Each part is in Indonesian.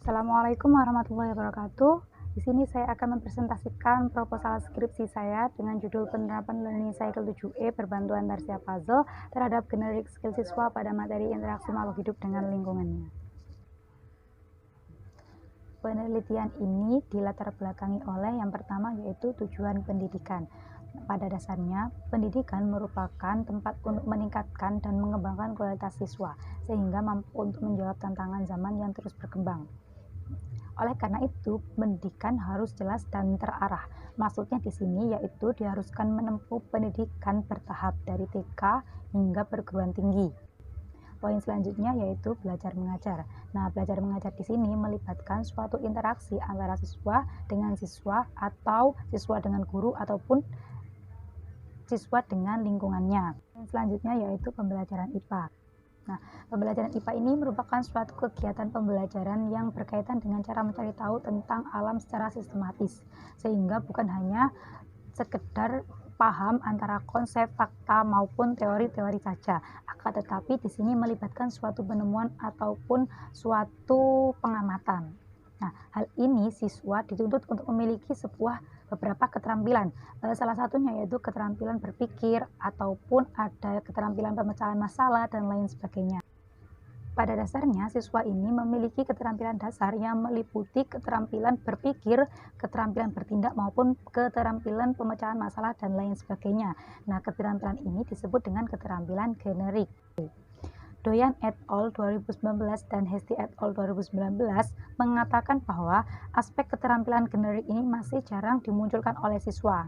Assalamualaikum warahmatullahi wabarakatuh. Di sini saya akan mempresentasikan proposal skripsi saya dengan judul Penerapan Learning Cycle 7E Berbantuan Tarsia Puzzle terhadap Generic Skill Siswa pada materi interaksi makhluk hidup dengan lingkungannya. Penelitian ini dilatar belakangi oleh yang pertama yaitu tujuan pendidikan. Pada dasarnya, pendidikan merupakan tempat untuk meningkatkan dan mengembangkan kualitas siswa, sehingga mampu untuk menjawab tantangan zaman yang terus berkembang. Oleh karena itu, pendidikan harus jelas dan terarah. Maksudnya di sini yaitu diharuskan menempuh pendidikan bertahap dari TK hingga perguruan tinggi. Poin selanjutnya yaitu belajar mengajar. Nah, belajar mengajar di sini melibatkan suatu interaksi antara siswa dengan siswa atau siswa dengan guru ataupun siswa dengan lingkungannya. Selanjutnya yaitu pembelajaran IPA. Nah, pembelajaran IPA ini merupakan suatu kegiatan pembelajaran yang berkaitan dengan cara mencari tahu tentang alam secara sistematis, sehingga bukan hanya sekedar paham antara konsep, fakta, maupun teori-teori saja, akan tetapi di sini melibatkan suatu penemuan ataupun suatu pengamatan. Nah, hal ini siswa dituntut untuk memiliki beberapa keterampilan. Salah satunya yaitu keterampilan berpikir ataupun ada keterampilan pemecahan masalah dan lain sebagainya. Pada dasarnya, siswa ini memiliki keterampilan dasar yang meliputi keterampilan berpikir, keterampilan bertindak, maupun keterampilan pemecahan masalah dan lain sebagainya. Nah, keterampilan ini disebut dengan keterampilan generik. Doyan et al. 2019 dan Hesti et al. 2019 mengatakan bahwa aspek keterampilan generik ini masih jarang dimunculkan oleh siswa.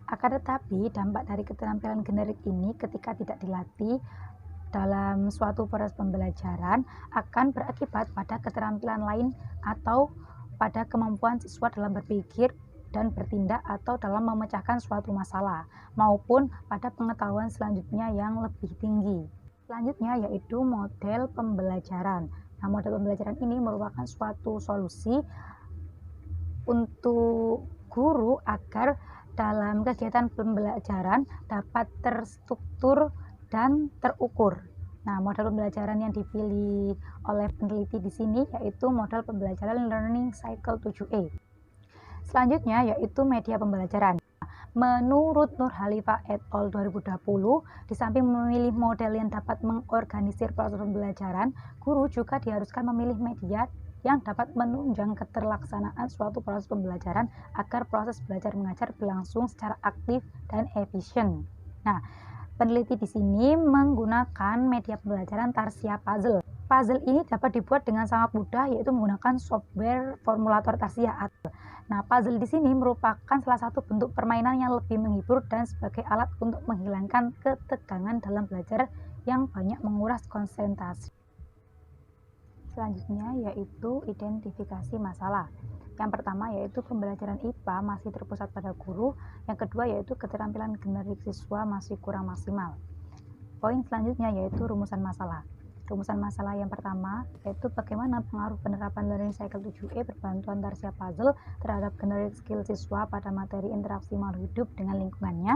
Akan tetapi, dampak dari keterampilan generik ini ketika tidak dilatih dalam suatu proses pembelajaran akan berakibat pada keterampilan lain atau pada kemampuan siswa dalam berpikir dan bertindak atau dalam memecahkan suatu masalah maupun pada pengetahuan selanjutnya yang lebih tinggi. Selanjutnya yaitu model pembelajaran. Nah, model pembelajaran ini merupakan suatu solusi untuk guru agar dalam kegiatan pembelajaran dapat terstruktur dan terukur. Nah, model pembelajaran yang dipilih oleh peneliti di sini yaitu model pembelajaran Learning Cycle 7E. Selanjutnya yaitu media pembelajaran. Menurut Nur Halifa et al. 2020, di samping memilih model yang dapat mengorganisir proses pembelajaran, guru juga diharuskan memilih media yang dapat menunjang keterlaksanaan suatu proses pembelajaran agar proses belajar mengajar berlangsung secara aktif dan efisien. Nah, peneliti di sini menggunakan media pembelajaran Tarsia Puzzle. Puzzle ini dapat dibuat dengan sangat mudah, yaitu menggunakan software formulator Tarsia. Nah, puzzle di sini merupakan salah satu bentuk permainan yang lebih menghibur dan sebagai alat untuk menghilangkan ketegangan dalam belajar yang banyak menguras konsentrasi. Selanjutnya yaitu identifikasi masalah. Yang pertama yaitu pembelajaran IPA masih terpusat pada guru. Yang kedua yaitu keterampilan generik siswa masih kurang maksimal. Poin selanjutnya yaitu rumusan masalah. Rumusan masalah yang pertama yaitu bagaimana pengaruh penerapan Learning Cycle 7E berbantuan Tarsia Puzzle terhadap generic skill siswa pada materi interaksi makhluk hidup dengan lingkungannya.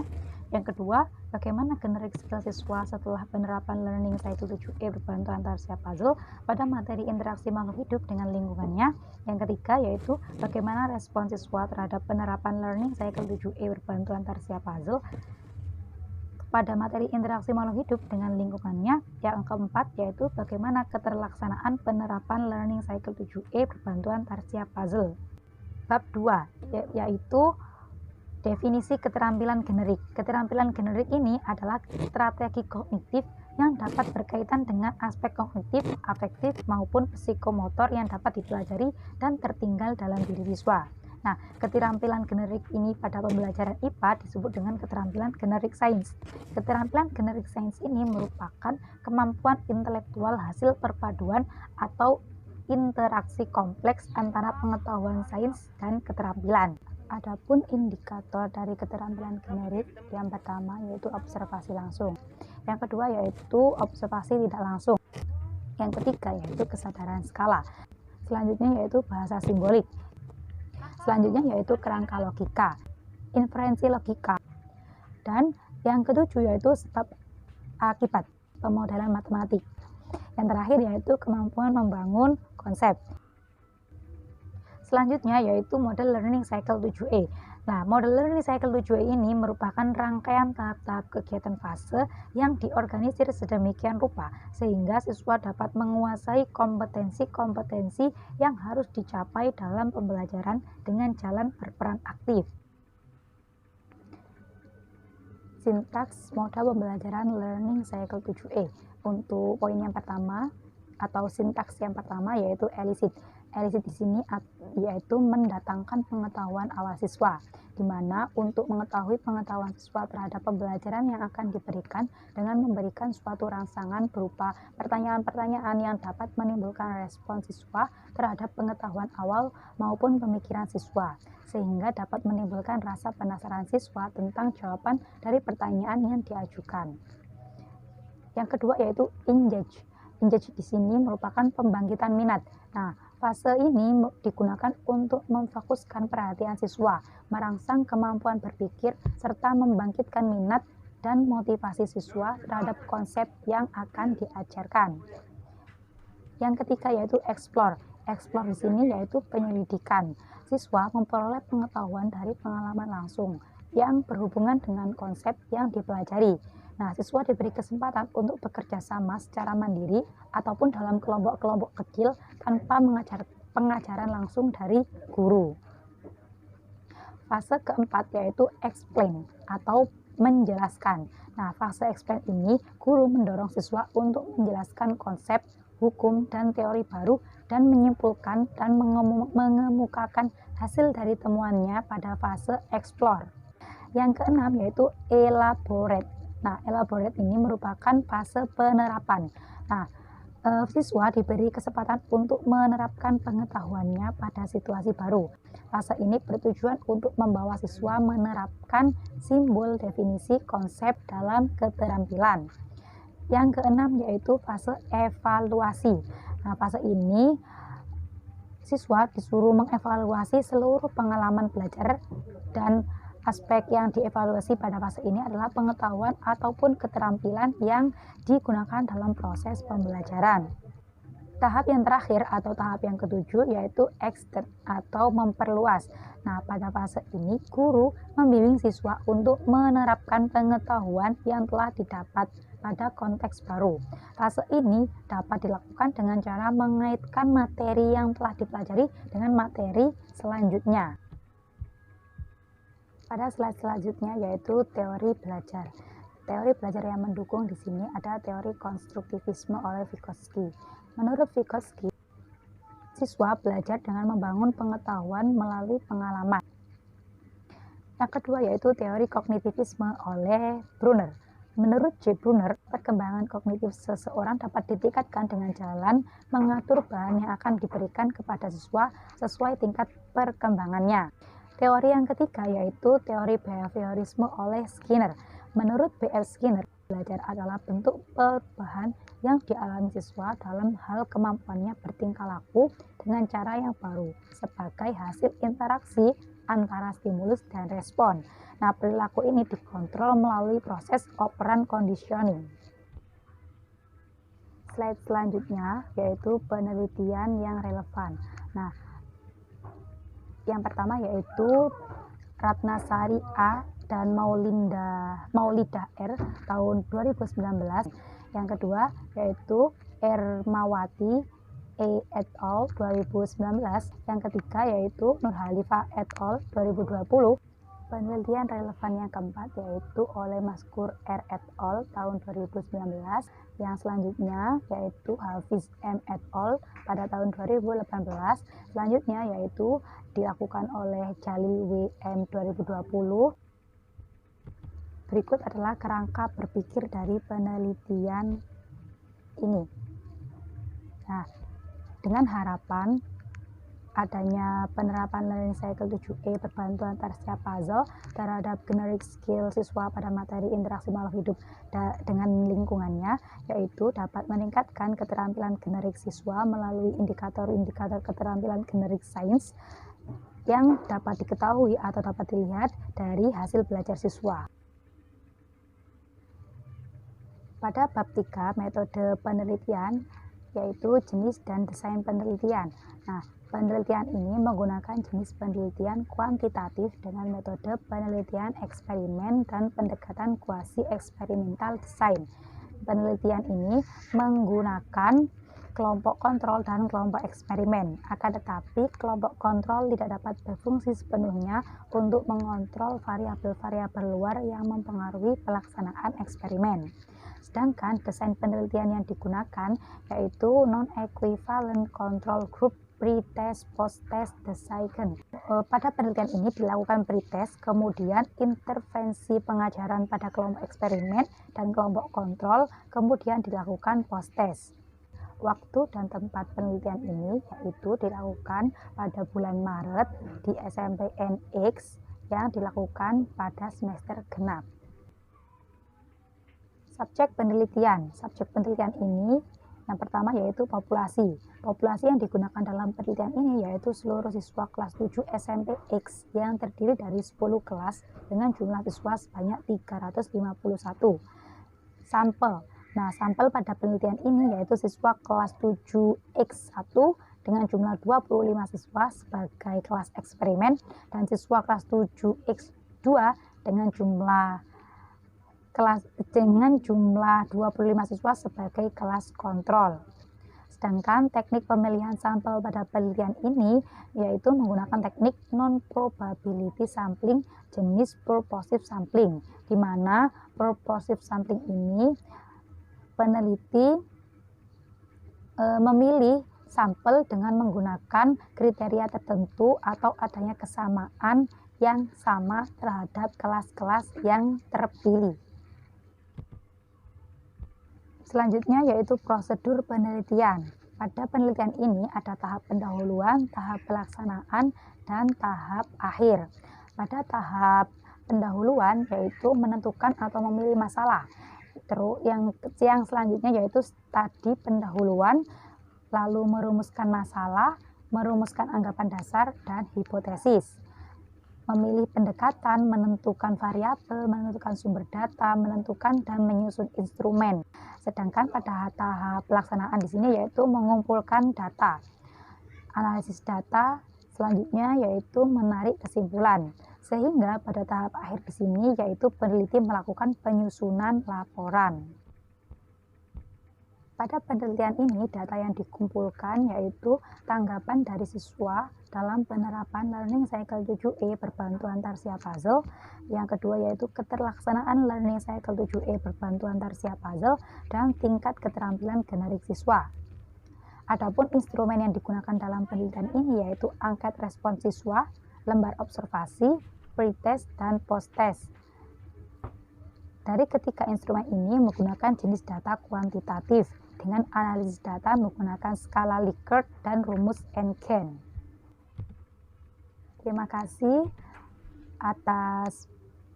Yang kedua, bagaimana generic skill siswa setelah penerapan Learning Cycle 7E berbantuan Tarsia Puzzle pada materi interaksi makhluk hidup dengan lingkungannya. Yang ketiga yaitu bagaimana respon siswa terhadap penerapan Learning Cycle 7E berbantuan Tarsia Puzzle pada materi interaksi makhluk hidup dengan lingkungannya. Yang keempat yaitu bagaimana keterlaksanaan penerapan Learning Cycle 7E berbantuan Tarsia Puzzle. Bab 2 yaitu definisi keterampilan generik. Keterampilan generik ini adalah strategi kognitif yang dapat berkaitan dengan aspek kognitif, afektif maupun psikomotor yang dapat dipelajari dan tertinggal dalam diri siswa. Nah, keterampilan generik ini pada pembelajaran IPA disebut dengan keterampilan generik sains. Keterampilan generik sains ini merupakan kemampuan intelektual hasil perpaduan atau interaksi kompleks antara pengetahuan sains dan keterampilan. Adapun indikator dari keterampilan generik yang pertama yaitu observasi langsung. Yang kedua yaitu observasi tidak langsung. Yang ketiga yaitu kesadaran skala. Selanjutnya yaitu bahasa simbolik. Selanjutnya yaitu kerangka logika, inferensi logika, dan yang ketujuh yaitu sebab akibat, pemodelan matematik. Yang terakhir yaitu kemampuan membangun konsep. Selanjutnya yaitu model learning cycle 7E. Nah, model learning cycle 7E ini merupakan rangkaian tahap-tahap kegiatan fase yang diorganisir sedemikian rupa sehingga siswa dapat menguasai kompetensi-kompetensi yang harus dicapai dalam pembelajaran dengan jalan berperan aktif. Sintaks modal pembelajaran learning cycle 7E. Untuk poin yang pertama atau sintaks yang pertama yaitu elicit. Elicit di sini yaitu mendatangkan pengetahuan awal siswa, di mana untuk mengetahui pengetahuan siswa terhadap pembelajaran yang akan diberikan dengan memberikan suatu rangsangan berupa pertanyaan-pertanyaan yang dapat menimbulkan respon siswa terhadap pengetahuan awal maupun pemikiran siswa, sehingga dapat menimbulkan rasa penasaran siswa tentang jawaban dari pertanyaan yang diajukan. Yang kedua yaitu engage. Engage di sini merupakan pembangkitan minat. Nah, fase ini digunakan untuk memfokuskan perhatian siswa, merangsang kemampuan berpikir, serta membangkitkan minat dan motivasi siswa terhadap konsep yang akan diajarkan. Yang ketiga yaitu explore. Explore di sini yaitu penyelidikan. Siswa memperoleh pengetahuan dari pengalaman langsung yang berhubungan dengan konsep yang dipelajari. Nah, siswa diberi kesempatan untuk bekerja sama secara mandiri ataupun dalam kelompok-kelompok kecil tanpa pengajaran langsung dari guru. Fase keempat yaitu explain atau menjelaskan. Nah, fase explain ini guru mendorong siswa untuk menjelaskan konsep, hukum, dan teori baru dan menyimpulkan dan mengemukakan hasil dari temuannya pada fase explore. Yang keenam yaitu elaborate. Nah, elaborate ini merupakan fase penerapan. Nah, siswa diberi kesempatan untuk menerapkan pengetahuannya pada situasi baru. Fase ini bertujuan untuk membawa siswa menerapkan simbol, definisi, konsep dalam keterampilan. Yang keenam yaitu fase evaluasi. Nah, fase ini siswa disuruh mengevaluasi seluruh pengalaman belajar dan aspek yang dievaluasi pada fase ini adalah pengetahuan ataupun keterampilan yang digunakan dalam proses pembelajaran. Tahap yang terakhir atau tahap yang ketujuh yaitu extend atau memperluas. Nah, pada fase ini guru membimbing siswa untuk menerapkan pengetahuan yang telah didapat pada konteks baru. Fase ini dapat dilakukan dengan cara mengaitkan materi yang telah dipelajari dengan materi selanjutnya. Pada slide selanjutnya yaitu teori belajar. Teori belajar yang mendukung di sini ada teori konstruktivisme oleh Vygotsky. Menurut Vygotsky, siswa belajar dengan membangun pengetahuan melalui pengalaman. Yang kedua yaitu teori kognitivisme oleh Brunner. Menurut J. Brunner, perkembangan kognitif seseorang dapat ditingkatkan dengan jalan mengatur bahan yang akan diberikan kepada siswa sesuai tingkat perkembangannya. Teori yang ketiga yaitu teori behaviorisme oleh Skinner. Menurut B.F. Skinner, belajar adalah bentuk perubahan yang dialami siswa dalam hal kemampuannya bertingkah laku dengan cara yang baru sebagai hasil interaksi antara stimulus dan respon. Nah, perilaku ini dikontrol melalui proses operant conditioning. Slide selanjutnya yaitu penelitian yang relevan. Nah, yang pertama yaitu Ratnasari A dan Maulida R tahun 2019. Yang kedua yaitu Ermawati E et al 2019. Yang ketiga yaitu Nurhalifa et al 2020. Penelitian relevan yang keempat yaitu oleh Maskur R et al tahun 2019. Yang selanjutnya yaitu Hafiz M et al pada tahun 2018. Selanjutnya yaitu dilakukan oleh Jalil W M 2020. Berikut adalah kerangka berpikir dari penelitian ini. Nah, dengan harapan adanya penerapan learning cycle 7E berbantuan Tarsia Puzzle terhadap generic skill siswa pada materi interaksi makhluk hidup dengan lingkungannya, yaitu dapat meningkatkan keterampilan generik siswa melalui indikator-indikator keterampilan generik sains yang dapat diketahui atau dapat dilihat dari hasil belajar siswa. Pada bab 3 metode penelitian yaitu jenis dan desain penelitian. Nah, penelitian ini menggunakan jenis penelitian kuantitatif dengan metode penelitian eksperimen dan pendekatan kuasi eksperimental desain. Penelitian ini menggunakan kelompok kontrol dan kelompok eksperimen. Akan tetapi, kelompok kontrol tidak dapat berfungsi sepenuhnya untuk mengontrol variabel-variabel luar yang mempengaruhi pelaksanaan eksperimen. Sedangkan desain penelitian yang digunakan yaitu non-equivalent control group, pre-test, post-test, design. Pada penelitian ini dilakukan pre-test, kemudian intervensi pengajaran pada kelompok eksperimen dan kelompok kontrol, kemudian dilakukan post-test. Waktu dan tempat penelitian ini yaitu dilakukan pada bulan Maret di SMPNX yang dilakukan pada semester genap. Subjek penelitian ini yang pertama yaitu populasi. Populasi yang digunakan dalam penelitian ini yaitu seluruh siswa kelas 7 SMP X yang terdiri dari 10 kelas dengan jumlah siswa sebanyak 351. Sampel. Nah, sampel pada penelitian ini yaitu siswa kelas 7X1 dengan jumlah 25 siswa sebagai kelas eksperimen dan siswa kelas 7X2 dengan jumlah 25 siswa sebagai kelas kontrol. Sedangkan teknik pemilihan sampel pada penelitian ini yaitu menggunakan teknik non-probability sampling jenis purposive sampling, di mana purposive sampling ini peneliti memilih sampel dengan menggunakan kriteria tertentu atau adanya kesamaan yang sama terhadap kelas-kelas yang terpilih. Selanjutnya yaitu prosedur penelitian. Pada penelitian ini ada tahap pendahuluan, tahap pelaksanaan, dan tahap akhir. Pada tahap pendahuluan yaitu menentukan atau memilih masalah. Terus yang selanjutnya yaitu studi pendahuluan, lalu merumuskan masalah, merumuskan anggapan dasar dan hipotesis. Memilih pendekatan, menentukan variabel, menentukan sumber data, menentukan dan menyusun instrumen. Sedangkan pada tahap pelaksanaan di sini yaitu mengumpulkan data. Analisis data selanjutnya yaitu menarik kesimpulan. Sehingga pada tahap akhir di sini yaitu peneliti melakukan penyusunan laporan. Pada penelitian ini data yang dikumpulkan yaitu tanggapan dari siswa dalam penerapan Learning Cycle 7E berbantuan Tarsia Puzzle. Yang kedua yaitu keterlaksanaan Learning Cycle 7E berbantuan Tarsia Puzzle dan tingkat keterampilan generik siswa. Adapun instrumen yang digunakan dalam penelitian ini yaitu angket respon siswa, lembar observasi, pre-test, dan post-test. Dari ketiga instrumen ini menggunakan jenis data kuantitatif dengan analisis data menggunakan skala Likert dan rumus Engen. Terima kasih atas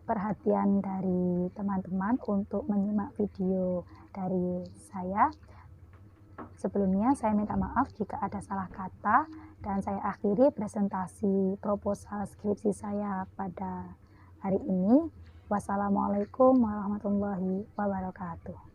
perhatian dari teman-teman untuk menyimak video dari saya. Sebelumnya saya minta maaf jika ada salah kata dan saya akhiri presentasi proposal skripsi saya pada hari ini. Wassalamualaikum warahmatullahi wabarakatuh.